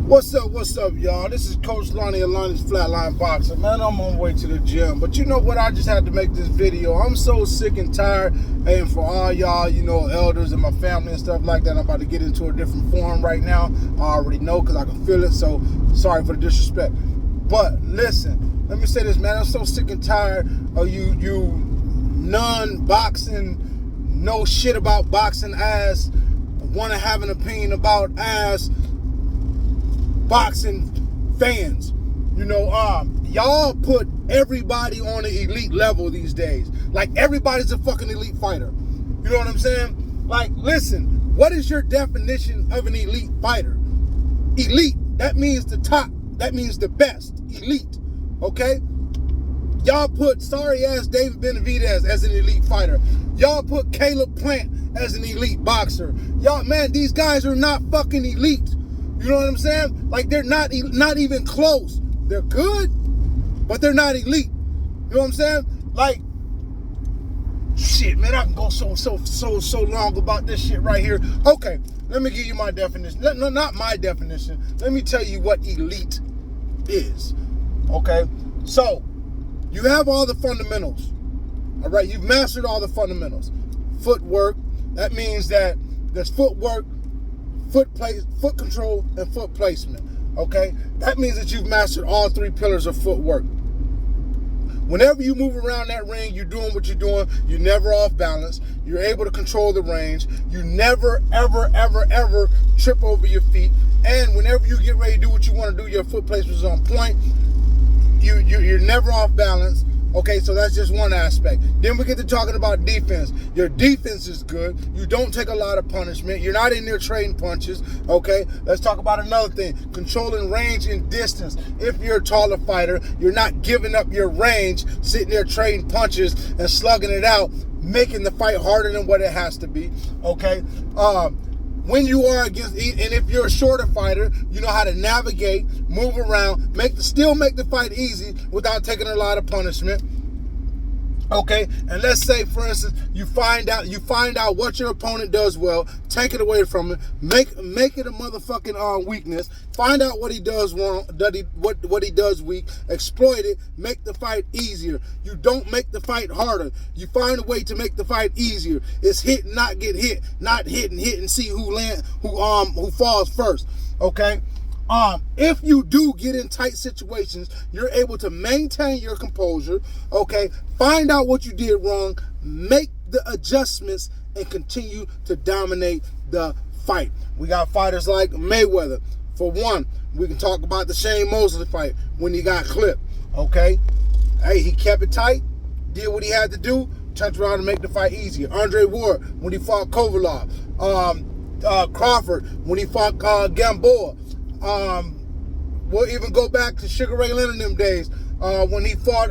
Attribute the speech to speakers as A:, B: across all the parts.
A: What's up, y'all? This is Coach Lonnie of LONNIE'S Flatline Boxing. Man, I'm on my way to the gym. But you know what? I just had to make this video. I'm so sick and tired. And for all y'all, elders and my family and stuff like that, I'm about to get into a different form right now. I already know because I can feel it. So, sorry for the disrespect. But listen, let me say this, man. I'm so sick and tired of you non-boxing, no shit about boxing ass, want to have an opinion about ass boxing fans. Y'all put everybody on an elite level these days. Like, everybody's a fucking elite fighter. You know what I'm saying? Like, listen, what is your definition of an elite fighter? Elite, that means the top. That means the best. Elite, okay? Y'all put sorry-ass David Benavidez as an elite fighter. Y'all put Caleb Plant as an elite boxer. Y'all, man, these guys are not fucking elite. You know what I'm saying? Like, they're not even close. They're good, but they're not elite. You know what I'm saying? Like, shit, man, I can go so long about this shit right here. Okay, let me give you my definition. No, not my definition. Let me tell you what elite is. Okay? So, you have all the fundamentals. All right? You've mastered all the fundamentals. Footwork. That means that there's footwork, foot control, and foot placement. Okay? That means that you've mastered all three pillars of footwork. Whenever you move around that ring, you're doing what you're doing. You're never off balance. You're able to control the range. You never, ever trip over your feet. And whenever you get ready to do what you want to do, your foot placement is on point. You're never off balance. Okay, so that's just one aspect. Then we get to talking about defense. Your defense is good. You don't take a lot of punishment. You're not in there trading punches. Okay, let's talk about another thing. Controlling range and distance. If you're a taller fighter, you're not giving up your range, sitting there trading punches and slugging it out, making the fight harder than what it has to be. Okay, when you are against, and if you're a shorter fighter, you know how to navigate, move around, still make the fight easy without taking a lot of punishment. Okay, and let's say, for instance, you find out what your opponent does well, take it away from it, make it a motherfucking weakness. Find out what he does wrong, what he does weak, exploit it, make the fight easier. You don't make the fight harder. You find a way to make the fight easier. It's hit and not get hit, not hit and see who falls first. Okay. If you do get in tight situations, you're able to maintain your composure, okay? Find out what you did wrong, make the adjustments, and continue to dominate the fight. We got fighters like Mayweather. For one, we can talk about the Shane Mosley fight when he got clipped, okay? Hey, he kept it tight, did what he had to do, turned around and make the fight easier. Andre Ward, when he fought Kovalov. Crawford, when he fought Gamboa. We'll even go back to Sugar Ray Leonard in them days when he fought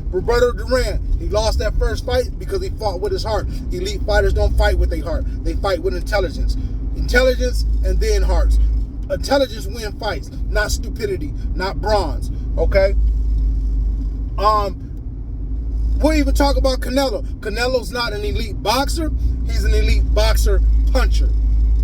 A: Roberto Duran. He lost that first fight because he fought with his heart. Elite fighters don't fight with their heart. They fight with intelligence. Intelligence and then hearts. Intelligence wins fights, not stupidity, not bronze. Okay? We'll even talk about Canelo. Canelo's not an elite boxer. He's an elite boxer puncher.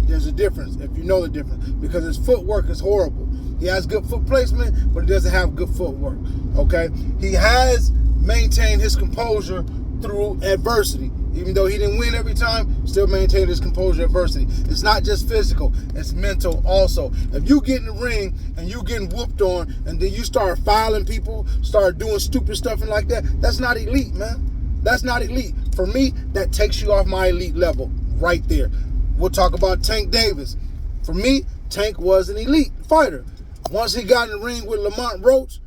A: There's a difference, if you know the difference, because his footwork is horrible. He has good foot placement, but he doesn't have good footwork, okay? He has maintained his composure through adversity. Even though he didn't win every time, still maintained his composure adversity. It's not just physical, it's mental also. If you get in the ring and you getting whooped on, and then you start filing people, start doing stupid stuff and like that, that's not elite, man. That's not elite. For me, that takes you off my elite level right there. We'll talk about Tank Davis. For me, Tank was an elite fighter. Once he got in the ring with Lamont Roach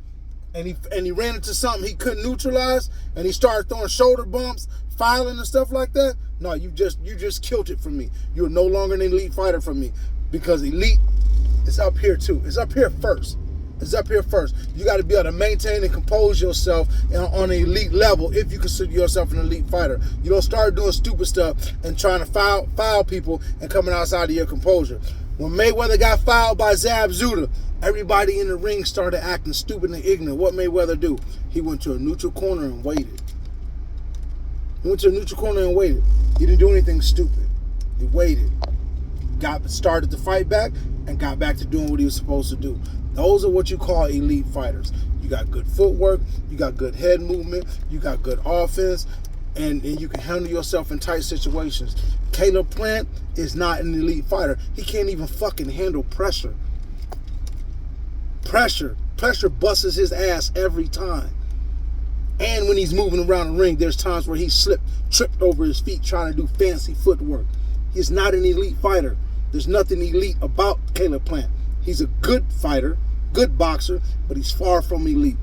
A: and he ran into something he couldn't neutralize and he started throwing shoulder bumps, filing and stuff like that, no, you just killed it for me. You're no longer an elite fighter for me, because elite is up here too. It's up here first. It's up here first. You got to be able to maintain and compose yourself on an elite level if you consider yourself an elite fighter. You don't start doing stupid stuff and trying to foul people and coming outside of your composure. When Mayweather got fouled by Zab Zuda, everybody in the ring started acting stupid and ignorant. What Mayweather do? He went to a neutral corner and waited. He went to a neutral corner and waited. He didn't do anything stupid. He waited. started to fight back and got back to doing what he was supposed to do. Those are what you call elite fighters. You got good footwork, you got good head movement, you got good offense, and you can handle yourself in tight situations. Caleb Plant is not an elite fighter. He can't even fucking handle pressure. Pressure busts his ass every time. And when he's moving around the ring, there's times where he tripped over his feet trying to do fancy footwork. He's not an elite fighter. There's nothing elite about Caleb Plant. He's a good fighter, good boxer, but he's far from elite.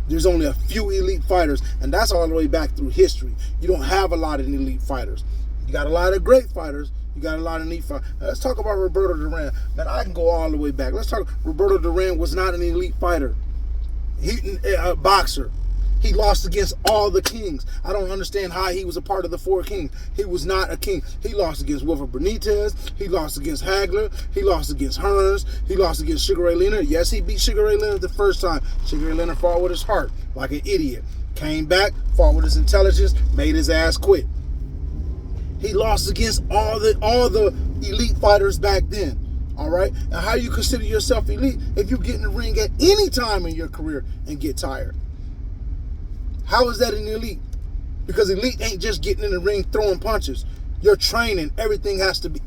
A: There's only a few elite fighters, and that's all the way back through history. You don't have a lot of elite fighters. You got a lot of great fighters. You got a lot of elite fighters. Let's talk about Roberto Duran. Man, I can go all the way back. Let's talk. Roberto Duran was not an elite fighter. He a boxer. He lost against all the kings. I don't understand how he was a part of the 4 kings. He was not a king. He lost against Wilfred Benitez. He lost against Hagler. He lost against Hearns. He lost against Sugar Ray Leonard. Yes, he beat Sugar Ray Leonard the first time. Sugar Ray Leonard fought with his heart like an idiot. Came back, fought with his intelligence, made his ass quit. He lost against all the elite fighters back then. All right? And how do you consider yourself elite if you get in the ring at any time in your career and get tired? How is that an elite? Because elite ain't just getting in the ring throwing punches. Your training, everything has to be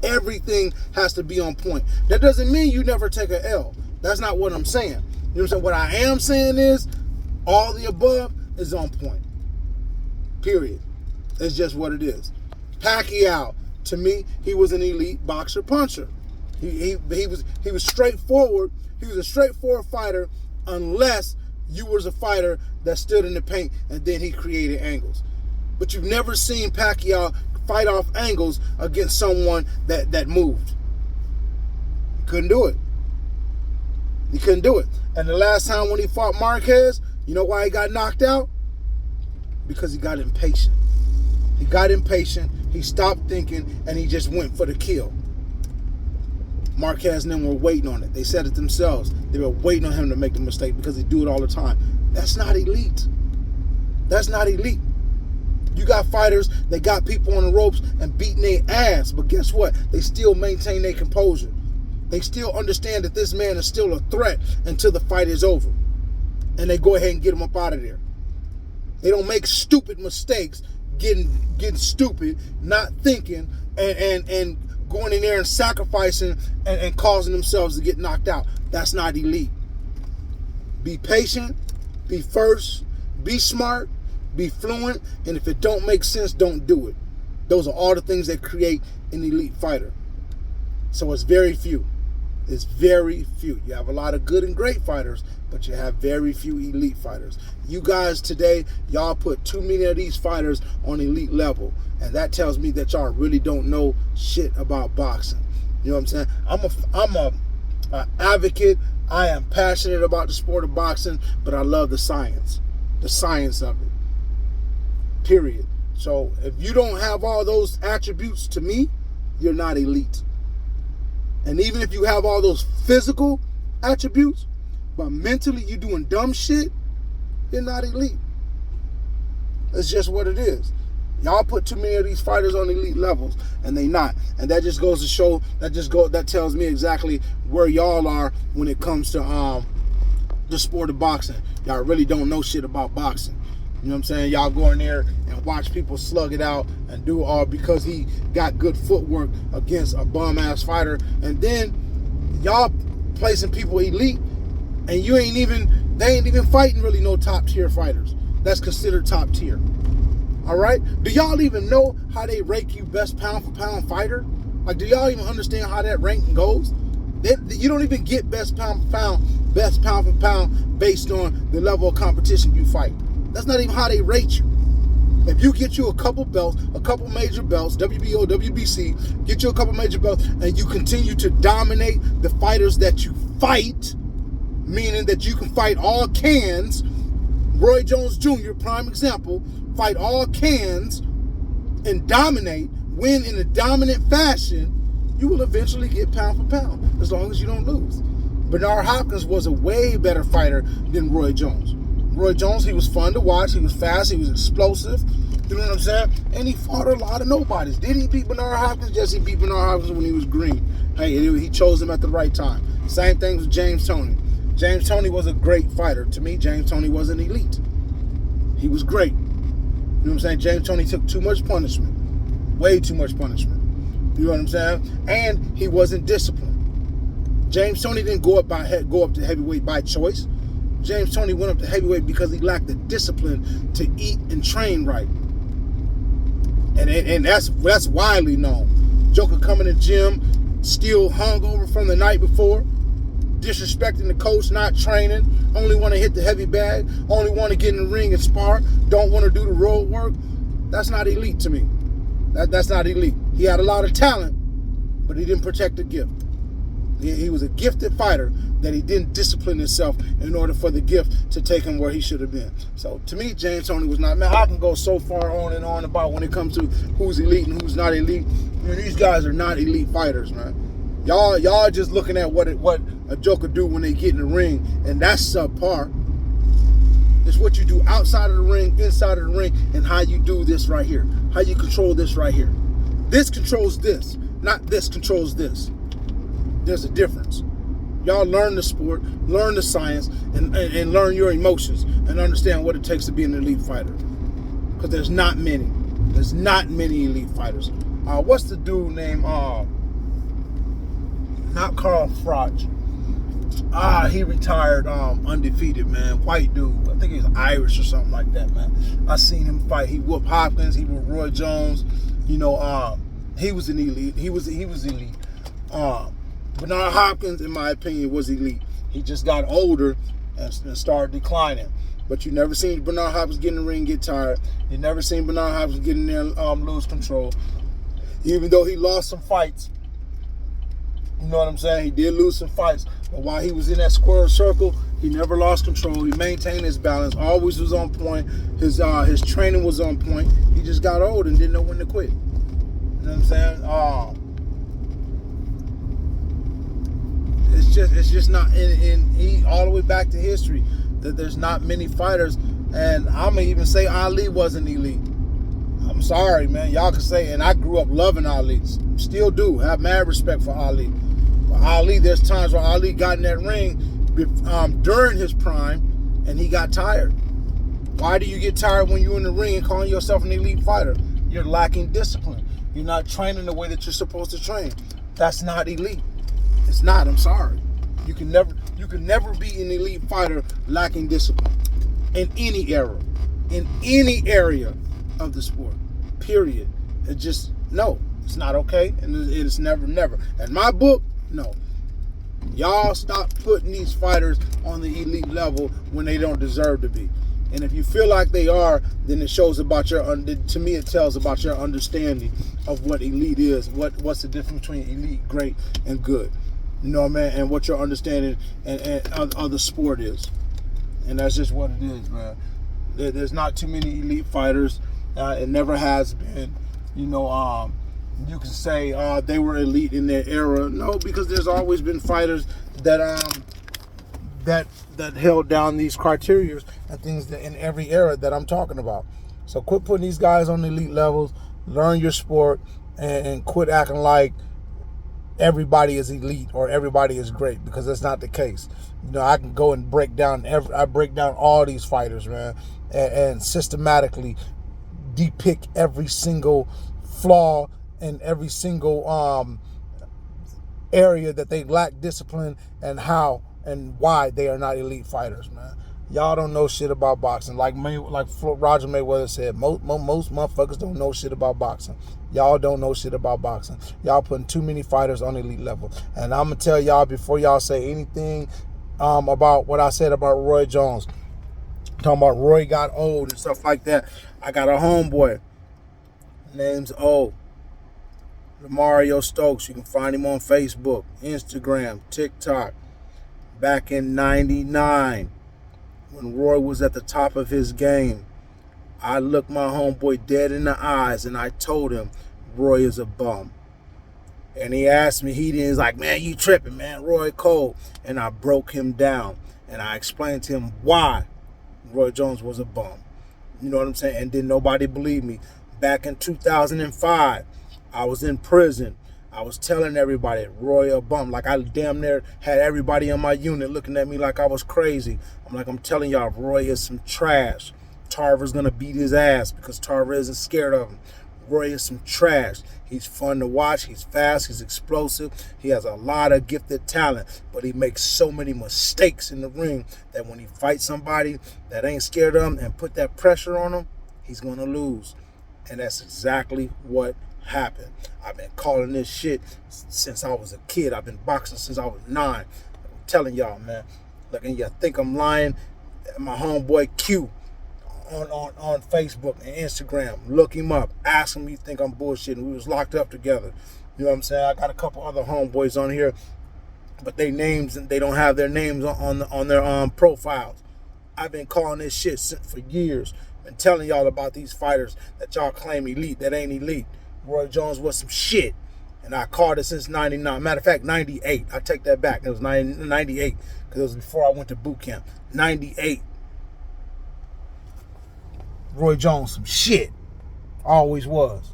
A: on point. That doesn't mean you never take an L. That's not what I'm saying. You know what I'm saying? What I am saying is all the above is on point. Period. It's just what it is. Pacquiao, to me, he was an elite boxer puncher. He was straightforward. He was a straightforward fighter unless you was a fighter that stood in the paint and then he created angles. But you've never seen Pacquiao fight off angles against someone that moved. He couldn't do it. He couldn't do it. And the last time when he fought Marquez, you know why he got knocked out? Because he got impatient. He got impatient, he stopped thinking, and he just went for the kill. Marquez and them were waiting on it. They said it themselves. They were waiting on him to make the mistake because he do it all the time. That's not elite. That's not elite. You got fighters that got people on the ropes and beating their ass, but guess what? They still maintain their composure. They still understand that this man is still a threat until the fight is over. And they go ahead and get him up out of there. They don't make stupid mistakes, getting stupid, not thinking, and going in there and sacrificing and causing themselves to get knocked out. That's not elite. Be patient, be first, be smart, be fluent, and if it don't make sense, don't do it. Those are all the things that create an elite fighter. So it's very few. It's very few. You have a lot of good and great fighters, but you have very few elite fighters. You guys today, y'all put too many of these fighters on elite level, and that tells me that y'all really don't know shit about boxing. You know what I'm saying? I'm a advocate. I am passionate about the sport of boxing, but I love the science of it. Period. So if you don't have all those attributes, to me, you're not elite. And even if you have all those physical attributes, but mentally you doing dumb shit, you're not elite. That's just what it is. Y'all put too many of these fighters on elite levels, and they not. And that just goes to show, that tells me exactly where y'all are when it comes to the sport of boxing. Y'all really don't know shit about boxing. You know what I'm saying? Y'all go in there and watch people slug it out and do all because he got good footwork against a bum-ass fighter. And then y'all placing people elite, and they ain't even fighting really no top-tier fighters. That's considered top tier. All right? Do y'all even know how they rank you best pound-for-pound fighter? Like, do y'all even understand how that ranking goes? You don't even get best pound-for-pound based on the level of competition you fight. That's not even how they rate you. If you get you a couple belts, a couple major belts, WBO, WBC, get you a couple major belts, and you continue to dominate the fighters that you fight, meaning that you can fight all cans. Roy Jones Jr., prime example, fight all cans and dominate, win in a dominant fashion, you will eventually get pound for pound, as long as you don't lose. Bernard Hopkins was a way better fighter than Roy Jones. Roy Jones, he was fun to watch. He was fast. He was explosive. You know what I'm saying? And he fought a lot of nobodies. Did he beat Bernard Hopkins? Yes, he beat Bernard Hopkins when he was green. Hey, he chose him at the right time. Same thing with James Toney. James Toney was a great fighter. To me, James Toney was an elite. He was great. You know what I'm saying? James Toney took too much punishment. Way too much punishment. You know what I'm saying? And he wasn't disciplined. James Toney didn't go up to heavyweight by choice. James Toney went up to heavyweight because he lacked the discipline to eat and train right. And that's widely known. Joker coming to the gym, still hungover from the night before, disrespecting the coach, not training, only want to hit the heavy bag, only want to get in the ring and spar, don't want to do the road work. That's not elite to me. That's not elite. He had a lot of talent, but he didn't protect the gift. He was a gifted fighter that he didn't discipline himself in order for the gift to take him where he should have been. So to me, James Toney was not. Man, I can go so far on and on about when it comes to who's elite and who's not elite. I mean, these guys are not elite fighters, man. Y'all just looking at what a Joker do when they get in the ring, and that's subpar. It's what you do outside of the ring, inside of the ring, and how you do this right here. How you control this right here. This controls this, not this controls this. There's a difference. Y'all learn the sport, learn the science, and learn your emotions and understand what it takes to be an elite fighter. Because there's not many. There's not many elite fighters. What's the dude named, not Carl Froch. He retired undefeated, man. White dude. I think he was Irish or something like that, man. I seen him fight. He whooped Hopkins. He whooped Roy Jones. You know, he was an elite. He was elite. Bernard Hopkins, in my opinion, was elite. He just got older and started declining. But you never seen Bernard Hopkins get in the ring and get tired. You never seen Bernard Hopkins get in there and lose control. Even though he lost some fights. You know what I'm saying? He did lose some fights. But while he was in that square circle, he never lost control. He maintained his balance. Always was on point. His training was on point. He just got old and didn't know when to quit. You know what I'm saying? It's just not all the way back to history that there's not many fighters, and I'm gonna even say Ali wasn't elite. I'm sorry, man. Y'all can say, and I grew up loving Ali, still do have mad respect for Ali. But Ali, there's times where Ali got in that ring during his prime, and he got tired. Why do you get tired when you're in the ring and calling yourself an elite fighter? You're lacking discipline. You're not training the way that you're supposed to train. That's not elite. It's not. I'm sorry. You can never be an elite fighter lacking discipline in any era, in any area of the sport. Period. It's just no. It's not okay, and it's never. In my book, no. Y'all stop putting these fighters on the elite level when they don't deserve to be. And if you feel like they are, then it shows about to me it tells about your understanding of what elite is, what's the difference between elite, great, and good. You know what I mean? And what your understanding of the sport is. And that's just what it is, man. There's not too many elite fighters. It never has been. You know, you can say they were elite in their era. No, because there's always been fighters that held down these criteria and things that in every era that I'm talking about. So quit putting these guys on the elite levels. Learn your sport and quit acting like everybody is elite or everybody is great, because that's not the case. You know, I can go and break down all these fighters, man, and systematically depict every single flaw and every single area that they lack discipline and how and why they are not elite fighters, man. Y'all don't know shit about boxing. Like Roger Mayweather said, most motherfuckers don't know shit about boxing. Y'all don't know shit about boxing. Y'all putting too many fighters on elite level. And I'm going to tell y'all before y'all say anything about what I said about Roy Jones. Talking about Roy got old and stuff like that. I got a homeboy. Name's Mario Stokes. You can find him on Facebook, Instagram, TikTok. Back in 99. When Roy was at the top of his game, I looked my homeboy dead in the eyes and I told him Roy is a bum. And he asked me, he's like, man, you tripping, man, Roy cold. And I broke him down and I explained to him why Roy Jones was a bum. You know what I'm saying? And then nobody believed me. Back in 2005, I was in prison. I was telling everybody, Roy a bum. Like, I damn near had everybody in my unit looking at me like I was crazy. I'm like, I'm telling y'all, Roy is some trash. Tarver's gonna beat his ass because Tarver isn't scared of him. Roy is some trash. He's fun to watch. He's fast. He's explosive. He has a lot of gifted talent, but he makes so many mistakes in the ring that when he fights somebody that ain't scared of him and put that pressure on him, he's going to lose. And that's exactly what happened. I've been calling this shit since I was a kid. I've been boxing since I was 9. I'm telling y'all, man. Look, and you think I'm lying? My homeboy Q on Facebook and Instagram. Look him up. Ask him if you think I'm bullshitting. We was locked up together. You know what I'm saying? I got a couple other homeboys on here, but they names, they don't have their names on their profiles. I've been calling this shit for years. Been telling y'all about these fighters that y'all claim elite that ain't elite. Roy Jones was some shit. And I called it since 99. Matter of fact, 98. I take that back. It was 98 because it was before I went to boot camp. 98. Roy Jones, some shit. Always was.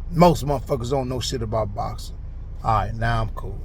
A: Most motherfuckers don't know shit about boxing. All right, now I'm cool.